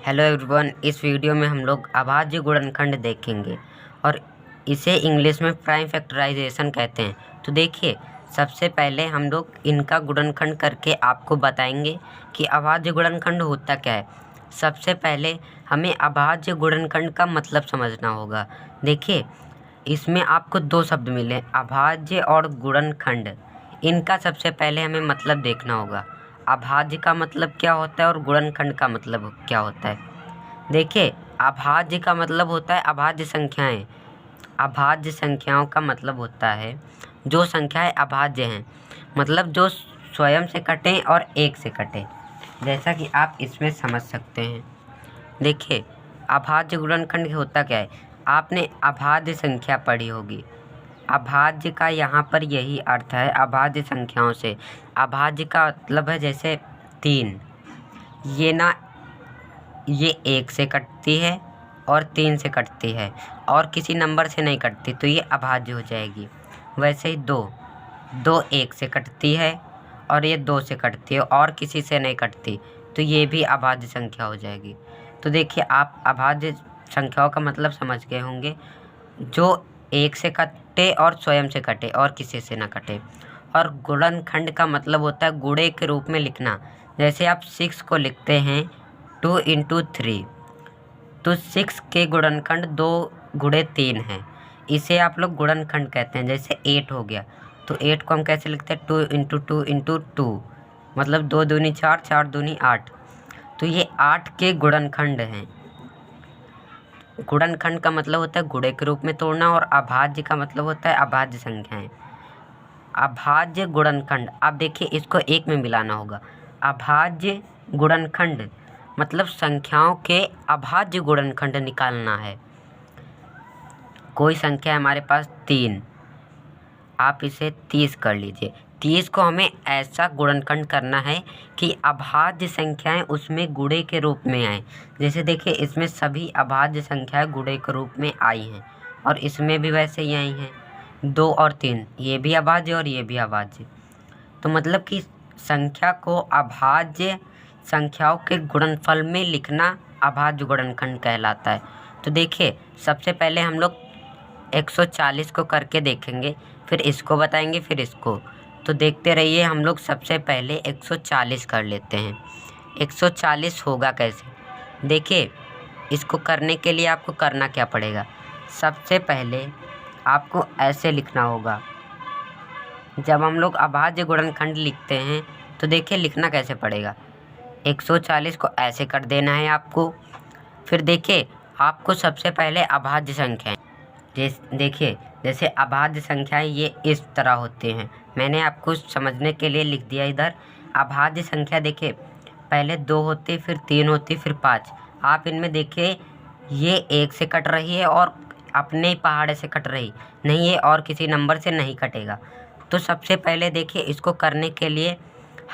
Hello everyone, इस video में हम लोग अभाज्य गुणनखंड देखेंगे और इसे इंग्लिश में प्राइम फैक्टराइजेशन कहते हैं। तो देखिए, सबसे पहले हम लोग इनका गुणनखंड करके आपको बताएंगे कि अभाज्य गुणनखंड होता क्या है। सबसे पहले हमें अभाज्य गुणनखंड का मतलब समझना होगा। देखिए, इसमें आपको दो शब्द मिले, अभाज्य और गुणनखंड। इनका सबसे पहले हमें मतलब देखना होगा। अभाज्य का मतलब क्या होता है और गुणनखंड का मतलब क्या होता है। देखिए, अभाज्य का मतलब होता है अभाज्य संख्याएं। अभाज्य संख्याओं का मतलब होता है जो संख्याएं अभाज्य हैं, मतलब जो स्वयं से कटें और एक से कटें, जैसा कि आप इसमें समझ सकते हैं। देखिए, अभाज्य गुणनखंड होता क्या है। आपने अभाज्य संख्या पढ़ी होगी। अभाज्य का यहाँ पर यही अर्थ है, अभाज्य संख्याओं से। अभाज्य का मतलब है जैसे 3, ये 1 से कटती है और 3 से कटती है और किसी नंबर से नहीं कटती, तो ये अभाज्य हो जाएगी। वैसे ही 2 1 से कटती है और ये 2 से कटती है और किसी से नहीं कटती, तो ये भी अभाज्य संख्या हो जाएगी। तो देखिए, आप अभाज्य संख्याओं का मतलब समझ गए होंगे, जो 1 से कटे और स्वयं से कटे और किसी से ना कटे। और गुणनखंड का मतलब होता है गुणे के रूप में लिखना। जैसे आप 6 को लिखते हैं 2 × 3, तो 6 के गुणनखंड 2 गुणे 3 है। इसे आप लोग गुणनखंड कहते हैं। जैसे 8 हो गया, तो 8 को हम कैसे लिखते हैं 2 × 2 × 2, मतलब 2 दूनी 4, 4 दूनी 8। तो ये 8 के गुणनखंड हैं। गुणनखंड का मतलब होता है गुणे के रूप में तोड़ना और अभाज्य का मतलब होता है अभाज्य संख्याएं। अभाज्य गुणनखंड, आप देखिए इसको एक में मिलाना होगा। अभाज्य गुणनखंड मतलब संख्याओं के अभाज्य गुणनखंड निकालना है। कोई संख्या है हमारे पास 3, आप इसे 30 कर लीजिए। 30 को हमें ऐसा गुणनखंड करना है कि अभाज्य संख्याएं उसमें गुणे के रूप में आए। जैसे देखिए, इसमें सभी अभाज्य संख्याएं गुणे के रूप में आई हैं और इसमें भी वैसे ही आई हैं। 2 और 3, ये भी अभाज्य और ये भी अभाज्य। तो मतलब कि संख्या को अभाज्य संख्याओं के गुणनफल में लिखना अभाज्य गुणनखंड कहलाता है। तो देखिए, सबसे पहले हम लोग 140 को करके देखेंगे, फिर इसको बताएंगे, फिर इसको। तो देखते रहिए, हम लोग सबसे पहले 140 कर लेते हैं। 140 होगा कैसे। देखिए, इसको करने के लिए आपको करना क्या पड़ेगा। सबसे पहले आपको ऐसे लिखना होगा। जब हम लोग अभाज्य गुणनखंड लिखते हैं तो देखिए लिखना कैसे पड़ेगा। 140 को ऐसे कर देना है आपको। फिर देखिए, आपको सबसे पहले अभाज्य संख्याएं, देखिए जैसे अभाज्य संख्याएं ये इस तरह होती हैं। मैंने आपको समझने के लिए लिख दिया इधर। अभाज्य संख्या देखिए, पहले 2 होती, फिर 3 होती, फिर 5। आप इनमें देखिए, ये 1 से कट रही है और अपने पहाड़े से कट रही नहीं है और किसी नंबर से नहीं कटेगा। तो सबसे पहले देखिए, इसको करने के लिए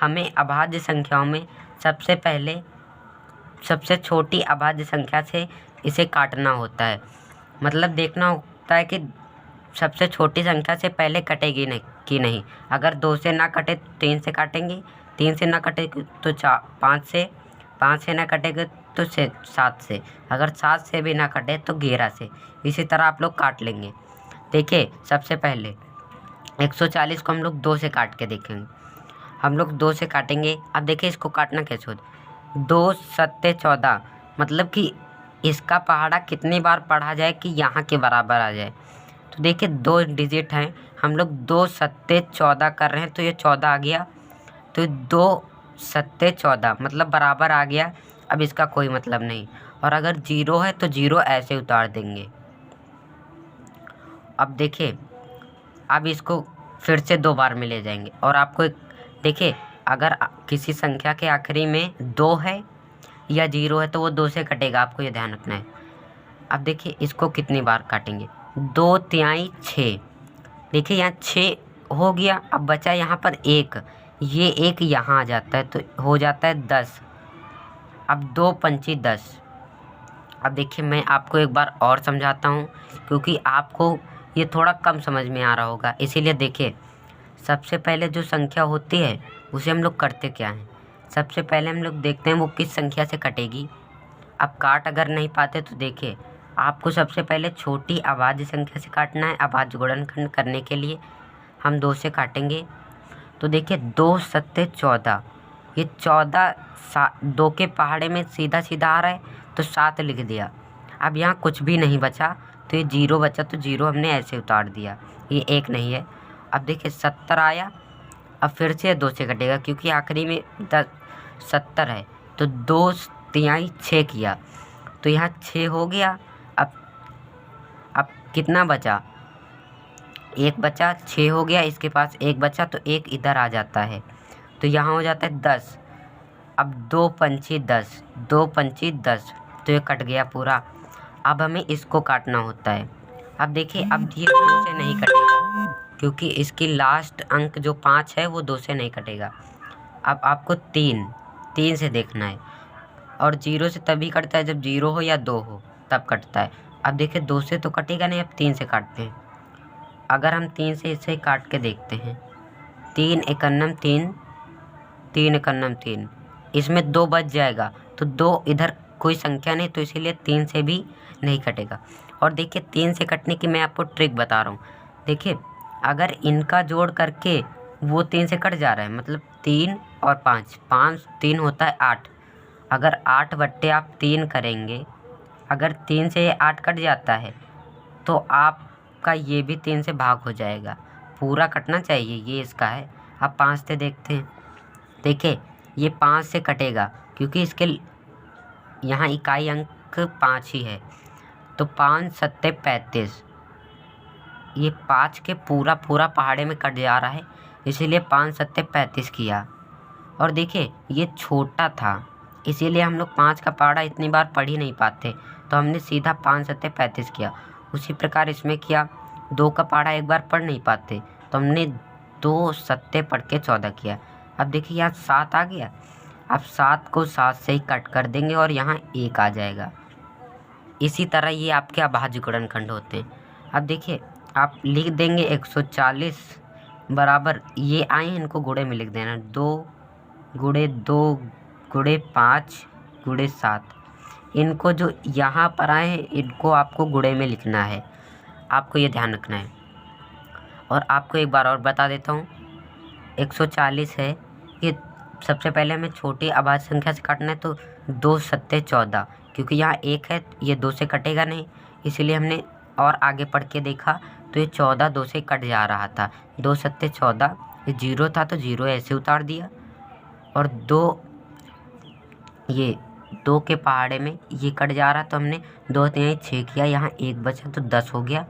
हमें अभाज्य संख्याओं में सबसे पहले सबसे छोटी अभाज्य संख्या से इसे काटना होता है। मतलब देखना होता है कि सबसे छोटी संख्या से पहले कटेगी नहीं कि नहीं। अगर 2 से ना कटे तो 3 से काटेंगे, 3 से ना कटेगी तो 5 से, 5 से ना कटेगा तो 7 से, अगर 7 से भी ना कटे तो 11 से। इसी तरह आप लोग काट लेंगे। देखिए, सबसे पहले 140 को हम लोग 2 से काट के देखेंगे। हम लोग 2 से काटेंगे। अब देखिए, इसको काटना कैसे होता है। 2 7 14, मतलब कि इसका पहाड़ा कितनी बार पढ़ा जाए कि यहाँ के बराबर आ जाए। तो देखिए, 2 डिजिट हैं, हम लोग 2 7 14 कर रहे हैं, तो ये 14 आ गया। तो 2 7 14 मतलब बराबर आ गया। अब इसका कोई मतलब नहीं। और अगर 0 है तो 0 ऐसे उतार देंगे। अब देखिए, अब इसको फिर से 2 बार में ले जाएंगे और आपको देखिए, अगर किसी संख्या के आखिरी में 2 है या 0 है तो वो 2 से कटेगा, आपको ये ध्यान रखना है। अब देखिए, इसको कितनी बार काटेंगे। 2 तिहाई 6, देखिए यहाँ 6 हो गया। अब बचा यहाँ पर 1, ये 1 यहाँ आ जाता है तो हो जाता है 10। अब 2 पंची 10। अब देखिए, मैं आपको एक बार और समझाता हूँ क्योंकि आपको ये थोड़ा कम समझ में आ रहा होगा। इसीलिए देखिए, सबसे पहले जो संख्या होती है उसे हम लोग करते क्या हैं। सबसे पहले हम लोग देखते हैं वो किस संख्या से कटेगी। अब काट अगर नहीं पाते तो देखिए आपको सबसे पहले छोटी अभाज्य संख्या से काटना है। अभाज्य गुणनखंड करने के लिए हम 2 से काटेंगे। तो देखिए 2 सत्ते 14, ये 14 2 के पहाड़े में सीधा सीधा आ रहा है तो 7 लिख दिया। अब यहाँ कुछ भी नहीं बचा तो ये 0 बचा, तो 0 हमने ऐसे उतार दिया, ये 1 नहीं है। अब देखिए 70 आया, अब फिर से 2 से कटेगा क्योंकि आखिरी में 70 है, तो 2 तिहाई 6 किया, तो यहाँ 6 हो गया। अब कितना बचा, 1 बचा, 6 हो गया, इसके पास 1 बचा तो 1 इधर आ जाता है, तो यहाँ हो जाता है 10। अब 2 पंची 10, 2 पंची 10, तो ये कट गया पूरा। अब हमें इसको काटना होता है। अब देखिए अब ये 2 से नहीं कटेगा क्योंकि इसकी लास्ट अंक जो 5 है वो 2 से नहीं कटेगा। अब आपको 3 से देखना है, और 0 से तभी कटता है जब 0 हो या 2 हो, तब कटता है। अब देखिए 2 से तो कटेगा नहीं, अब 3 से काटते हैं। अगर हम 3 से इसे काट के देखते हैं, 3 एकन्नम 3, 3 एकन्नम 3, इसमें 2 बच जाएगा, तो 2 इधर कोई संख्या नहीं, तो इसीलिए 3 से भी नहीं कटेगा। और देखिए 3 से कटने की मैं आपको ट्रिक बता रहा हूँ। देखिए अगर इनका जोड़ करके वो 3 से कट जा रहा है, मतलब 3 और 5, 5 3 होता है 8। अगर 8 बट्टे आप 3 करेंगे, अगर 3 से 8 कट जाता है तो आपका ये भी 3 से भाग हो जाएगा, पूरा कटना चाहिए, ये इसका है। अब 5 से देखते हैं, देखिए ये 5 से कटेगा क्योंकि इसके यहाँ इकाई अंक 5 ही है, तो 5 सत्ते 35, ये 5 के पूरा पहाड़े में कट जा रहा है, इसीलिए 5 सत्ते 35 किया। और देखिए ये छोटा था, इसीलिए हम लोग 5 का पहाड़ा इतनी बार पढ़ ही नहीं पाते, तो हमने सीधा 5 सत्ते 35 किया। उसी प्रकार इसमें किया, 2 का पहाड़ा एक बार पढ़ नहीं पाते, तो हमने 2 सत्ते पढ़ के 14 किया। अब देखिए यहाँ 7 आ गया, अब 7 को 7 से ही कट कर देंगे और यहाँ 1 आ जाएगा। इसी तरह ये आपके अभाज्य गुणनखंड होते हैं। अब देखिए आप लिख देंगे 140 बराबर, ये आए हैं, इनको गुणे में लिख देना, 2 गुणे 2 गुणे 5 गुणे 7। इनको जो यहाँ पर आए हैं इनको आपको गुणे में लिखना है, आपको ये ध्यान रखना है। और आपको एक बार और बता देता हूँ, 140 है, ये सबसे पहले हमें छोटी अभाज्य संख्या से काटना है, तो 2 सत्ते 14, क्योंकि यहाँ 1 है ये 2 से कटेगा नहीं, इसीलिए हमने और आगे पढ़ के देखा तो ये 14 2 से कट जा रहा था, 2 सत्ते 14, ये 0 था तो 0 ऐसे उतार दिया। और 2 के पहाड़े में ये कट जा रहा, तो हमने 2 तिहाई 6 किया, यहाँ 1 बचा तो 10 हो गया,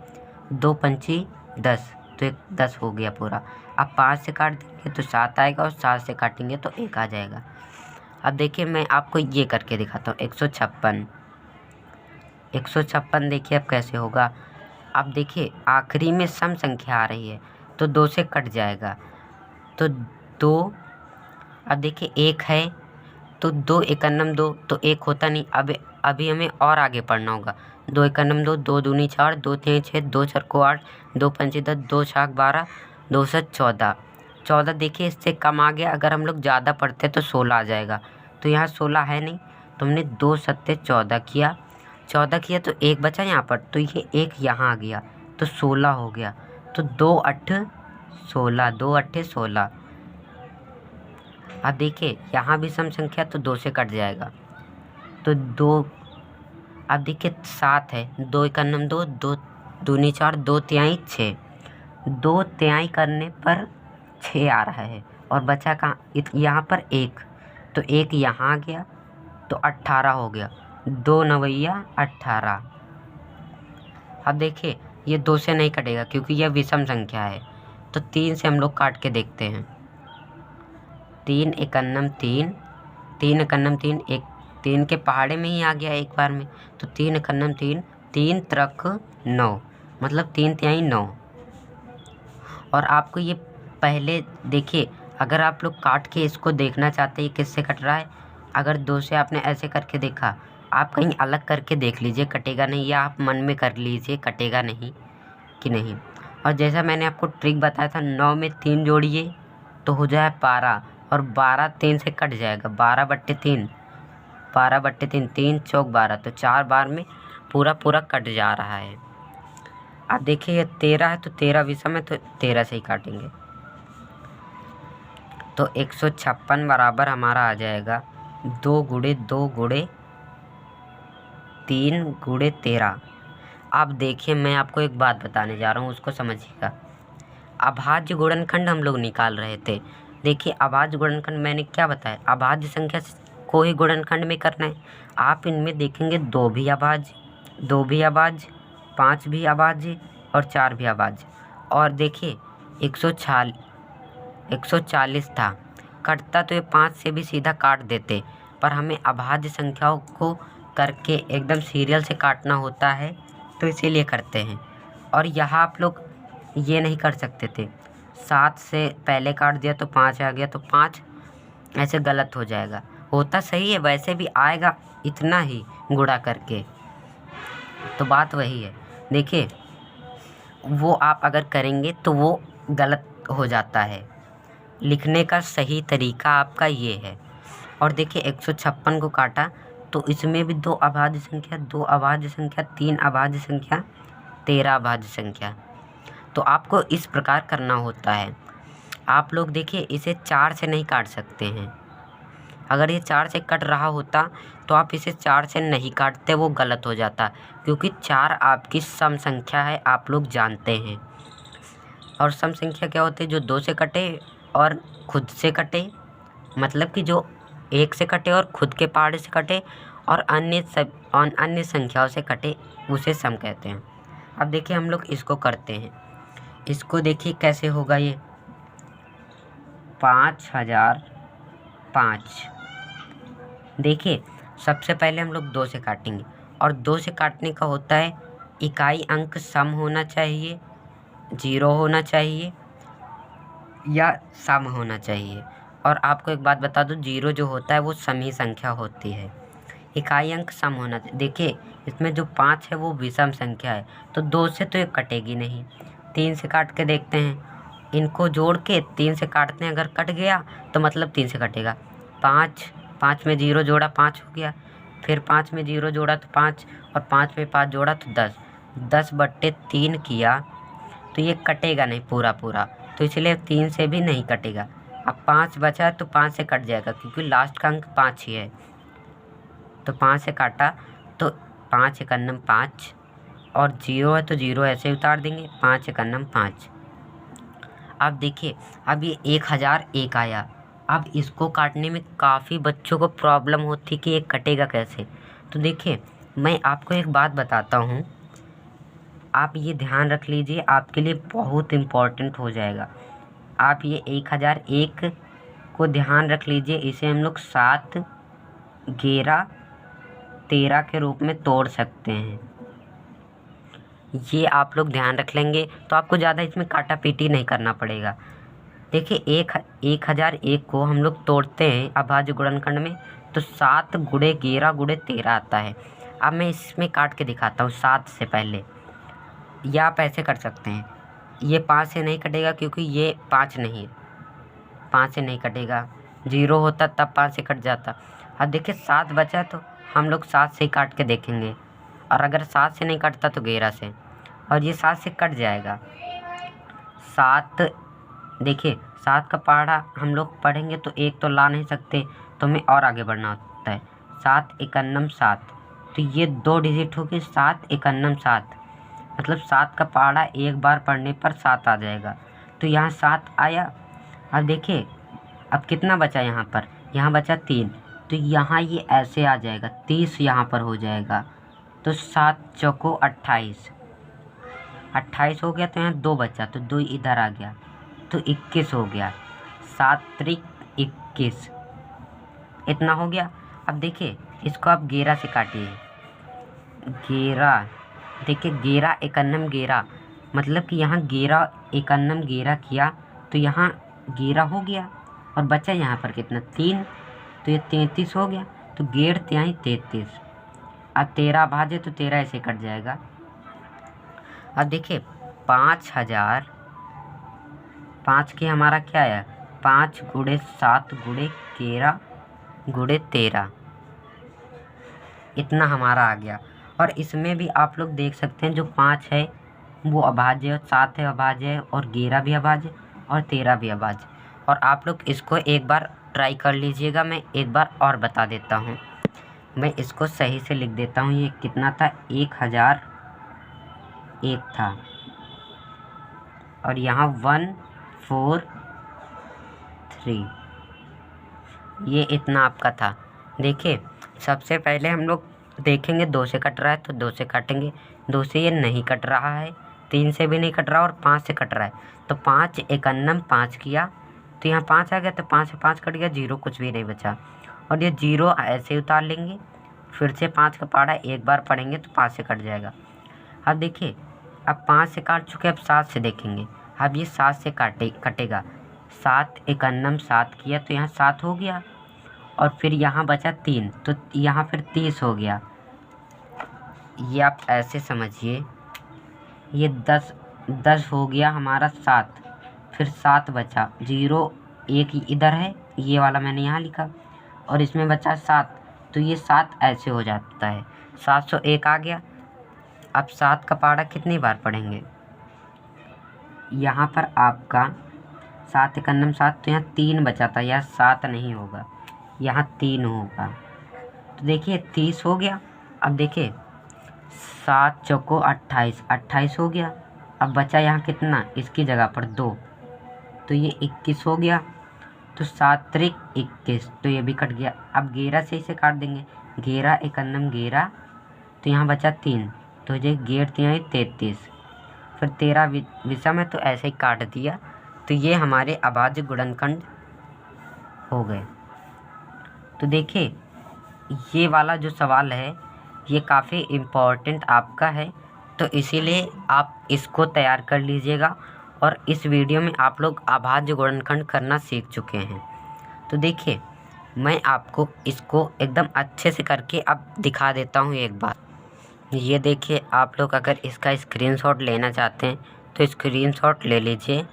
2 पंची 10, तो 10 हो गया पूरा। अब 5 से काट देंगे तो 7 आएगा, और 7 से काटेंगे तो 1 आ जाएगा। अब देखिए मैं आपको ये करके दिखाता हूँ, 156 देखिए अब कैसे होगा। अब देखिए आखिरी में सम संख्या आ रही है तो 2 से कट जाएगा, तो 2, अब देखिए 1 है तो 2 एकन्नम 2, तो 1 होता नहीं, अब अभी हमें और आगे पढ़ना होगा। 2 एकन्नम 2, 2 दूनी 4, 2 तिहाई 6, 2 चरको 8, 2 पंची 10, 2 छाक 12, 2 सत 14। 14 देखिए इससे कम आ गया, अगर हम लोग ज़्यादा पढ़ते तो 16 आ जाएगा, तो यहाँ 16 है नहीं, तो हमने 2 सत्ते 14 किया, 14 किया तो 1 बचा यहाँ पर, तो ये 1 यहाँ आ गया तो 16 हो गया, तो 2 8 16, 2 8 16। अब देखिए यहाँ भी सम संख्या, तो 2 से कट जाएगा, तो 2, अब देखिए 7 है, 2 एकन्नम 2, 2 दूनी 4, 2 तिहाई 6, 2 तिहाई करने पर 6 आ रहा है, और बचा कहाँ, यहाँ पर 1, तो 1 यहाँ आ गया तो 18 हो गया, 2 नवैया 18। अब देखिए ये 2 से नहीं कटेगा क्योंकि यह विषम संख्या है, तो 3 से हम लोग काट के देखते हैं। 3 एकन्नम 3, 3 एकन्नम 3, 3 के पहाड़े में ही आ गया एक बार में, तो 3 एकन्नम 3, 3 त्रिक 9, मतलब 3 तिहाई 9। और आपको ये पहले देखिए, अगर आप लोग काट के इसको देखना चाहते हैं किससे कट रहा है, अगर 2 से आपने ऐसे करके देखा, आप कहीं अलग करके देख लीजिए कटेगा नहीं, या आप मन में कर लीजिए कटेगा नहीं कि नहीं। और जैसा मैंने आपको ट्रिक बताया था, 9 में 3 जोड़िए तो हो जाए 12, और 12 3 से कट जाएगा, 12 बट्टे 3, 12/3, 3 चौक 12, तो 4 बार में पूरा पूरा कट जा रहा है। अब देखिए ये 13 है तो 13 विषम है तो 13 से ही काटेंगे। तो 156 बराबर हमारा आ जाएगा 2 गुणे 2 गुणे 3 गुणे 13। अब देखिए मैं आपको एक बात बताने जा रहा हूँ, उसको समझिएगा। अभाज्य गुणनखंड हम लोग निकाल रहे थे। देखिए अभाज्य गुणनखंड मैंने क्या बताया, अभाज्य संख्या को ही गुणनखंड में करना है। आप इनमें देखेंगे 2 भी अभाज्य, 2 भी अभाज्य, 5 भी अभाज्य और 4 भी अभाज्य। और देखिए 140 था, कटता तो ये 5 से भी सीधा काट देते, पर हमें अभाज्य संख्याओं को करके एकदम सीरियल से काटना होता है, तो इसीलिए करते हैं। और यहाँ आप लोग ये नहीं कर सकते थे, 7 से पहले काट दिया तो 5 आ गया, तो 5 ऐसे गलत हो जाएगा। होता सही है, वैसे भी आएगा इतना ही गुणा करके, तो बात वही है। देखिए वो आप अगर करेंगे तो वो गलत हो जाता है। लिखने का सही तरीका आपका ये है। और देखिए 156 को काटा तो इसमें भी 2 अभाज्य संख्या, 2 अभाज्य संख्या, 3 अभाज्य संख्या, 13 अभाज्य संख्या। तो आपको इस प्रकार करना होता है। आप लोग देखिए इसे 4 से नहीं काट सकते हैं। अगर ये 4 से कट रहा होता तो आप इसे 4 से नहीं काटते, वो गलत हो जाता, क्योंकि 4 आपकी सम संख्या है, आप लोग जानते हैं। और सम संख्या क्या होती है, जो 2 से कटे और खुद से कटे, मतलब कि जो 1 से कटे और खुद के पहाड़े से कटे और अन्य संख्याओं से कटे, उसे सम कहते हैं। अब देखिए हम लोग इसको करते हैं। इसको देखिए कैसे होगा, ये 5005। देखिए सबसे पहले हम लोग 2 से काटेंगे, और 2 से काटने का होता है इकाई अंक सम होना चाहिए, 0 होना चाहिए या सम होना चाहिए। और आपको एक बात बता दूं, 0 जो होता है वो सम ही संख्या होती है। इकाई अंक सम होना चाहिए। देखिए इसमें जो 5 है वो विषम संख्या है, तो 2 से तो ये कटेगी नहीं। 3 से काट के देखते हैं, इनको जोड़ के 3 से काटते हैं, अगर कट गया तो मतलब 3 से कटेगा। 5 में 0 जोड़ा 5 हो गया, फिर 5 में 0 जोड़ा तो 5, और 5 में 5 जोड़ा तो 10, 10/3 किया तो ये कटेगा नहीं पूरा पूरा, तो इसलिए 3 से भी नहीं कटेगा। अब 5 बचा तो 5 से कट जाएगा, क्योंकि लास्ट का अंक 5 ही है। तो 5 से काटा तो 5 एकन्नम 5, और 0 है तो 0 ऐसे ही उतार देंगे, 5 एकन्नम 5। अब देखिए अब ये 1001 आया। अब इसको काटने में काफ़ी बच्चों को प्रॉब्लम होती कि ये कटेगा कैसे। तो देखिए मैं आपको एक बात बताता हूँ, आप ये ध्यान रख लीजिए, आपके लिए बहुत इम्पोर्टेंट हो जाएगा। आप ये 1001 को ध्यान रख लीजिए, इसे हम लोग 7, 11, 13 के रूप में तोड़ सकते हैं। ये आप लोग ध्यान रख लेंगे तो आपको ज़्यादा इसमें काटा पीटी नहीं करना पड़ेगा। देखिए 1001 को हम लोग तोड़ते हैं अभाज्य गुणनखंड में, तो 7 गुणे 11 गुणे 13 आता है। अब मैं इसमें काट के दिखाता हूँ 7 से पहले, या आप ऐसे कर सकते हैं, ये 5 से नहीं कटेगा क्योंकि ये 5 नहीं है, 5 से नहीं कटेगा। 0 होता तब 5 से कट जाता। अब देखिए 7 बचा तो हम लोग 7 से ही काट के देखेंगे, और अगर 7 से नहीं कटता तो 11 से, और ये 7 से कट जाएगा। 7 देखिए 7 का पहाड़ा हम लोग पढ़ेंगे तो 1 तो ला नहीं सकते, तो हमें और आगे बढ़ना होता है। 7 एकन्नम 7, तो ये 2 डिजिट होगी, 7 एकन्नम 7, मतलब 7 का पहाड़ा एक बार पढ़ने पर 7 आ जाएगा। तो यहाँ 7 आया। अब देखिए अब कितना बचा, यहाँ बचा 3, तो यहाँ ये ऐसे आ जाएगा, 30 यहाँ पर हो जाएगा। तो 7 चौको 28, 28 हो गया, तो यहाँ 2 बचा, तो 2 इधर आ गया, तो 21 हो गया। 7 त्रिक 21, इतना हो गया। अब देखिए इसको आप 11 से काटिए। 11, देखिए 11 एकन्नम 11, मतलब कि यहाँ 11 एकन्नम 11 किया तो यहाँ 11 हो गया, और बचा यहाँ पर कितना 3, तो ये 33 हो गया। तो 11 तिहाई 33। अब 13 भाजे तो 13 ऐसे कट जाएगा। अब देखिए 5000, 5 के हमारा क्या आया, 5 गुणे 7 गुणे 11 गुणे 13, इतना हमारा आ गया। और इसमें भी आप लोग देख सकते हैं जो 5 है वो अभाज्य है, 7 है अभाज्य है, और 11 भी अभाज्य और 13 भी अभाज्य। और आप लोग इसको एक बार ट्राई कर लीजिएगा। मैं एक बार और बता देता हूँ, मैं इसको सही से लिख देता हूँ। ये कितना था, 1001 था, और यहाँ 143, ये इतना आपका था। देखिए सबसे पहले हम लोग देखेंगे 2 से कट रहा है तो 2 से काटेंगे, 2 से ये नहीं कट रहा है, 3 से भी नहीं कट रहा और 5 से कट रहा है। तो 5 एकन्नम 5 किया तो यहाँ 5 आ गया, तो 5 से 5 कट गया, 0 कुछ भी नहीं बचा। और ये 0 ऐसे उतार लेंगे, फिर से 5 का पहाड़ा एक बार पढ़ेंगे तो 5 से कट जाएगा। अब देखिए अब 5 से काट चुके, अब 7 से देखेंगे। अब ये 7 से कटेगा, 7 एकन्नम 7 किया तो यहाँ 7 हो गया, और फिर यहाँ बचा 3 तो यहाँ फिर 30 हो गया। ये आप ऐसे समझिए, ये 10 हो गया हमारा 7, फिर 7 बचा, 0 1 इधर है, ये वाला मैंने यहाँ लिखा, और इसमें बचा 7, तो ये 7 ऐसे हो जाता है, 701 आ गया। अब 7 का पहाड़ा कितनी बार पढ़ेंगे, यहाँ पर आपका 7 एकन्नम 7, तो यहाँ 3 बचा था, यहाँ 7 नहीं होगा, यहाँ 3 होगा। तो देखिए 30 हो गया। अब देखिए 7 चौको 28, 28 हो गया। अब बचा यहाँ कितना, इसकी जगह पर 2, तो ये 21 हो गया। तो 7 त्रिक 21, तो ये भी कट गया। अब 11 से इसे काट देंगे, 11 एकन्नम 11, तो यहाँ बचा 3, तो ये 11 33, फिर 13 विषम है तो ऐसे ही काट दिया। तो ये हमारे अभाज्य गुणनखंड हो गए। तो देखिए ये वाला जो सवाल है ये काफ़ी इम्पोर्टेंट आपका है, तो इसीलिए आप इसको तैयार कर लीजिएगा। और इस वीडियो में आप लोग अभाज्य गुणनखंड करना सीख चुके हैं। तो देखिए मैं आपको इसको एकदम अच्छे से करके अब दिखा देता हूँ एक बार। ये देखिए, आप लोग अगर इसका स्क्रीनशॉट लेना चाहते हैं तो स्क्रीनशॉट ले लीजिए।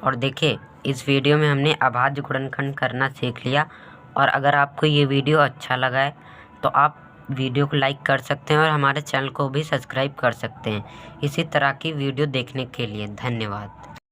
और देखिए इस वीडियो में हमने अभाज्य गुणनखंड करना सीख लिया। और अगर आपको ये वीडियो अच्छा लगा है तो आप वीडियो को लाइक कर सकते हैं और हमारे चैनल को भी सब्सक्राइब कर सकते हैं इसी तरह की वीडियो देखने के लिए। धन्यवाद।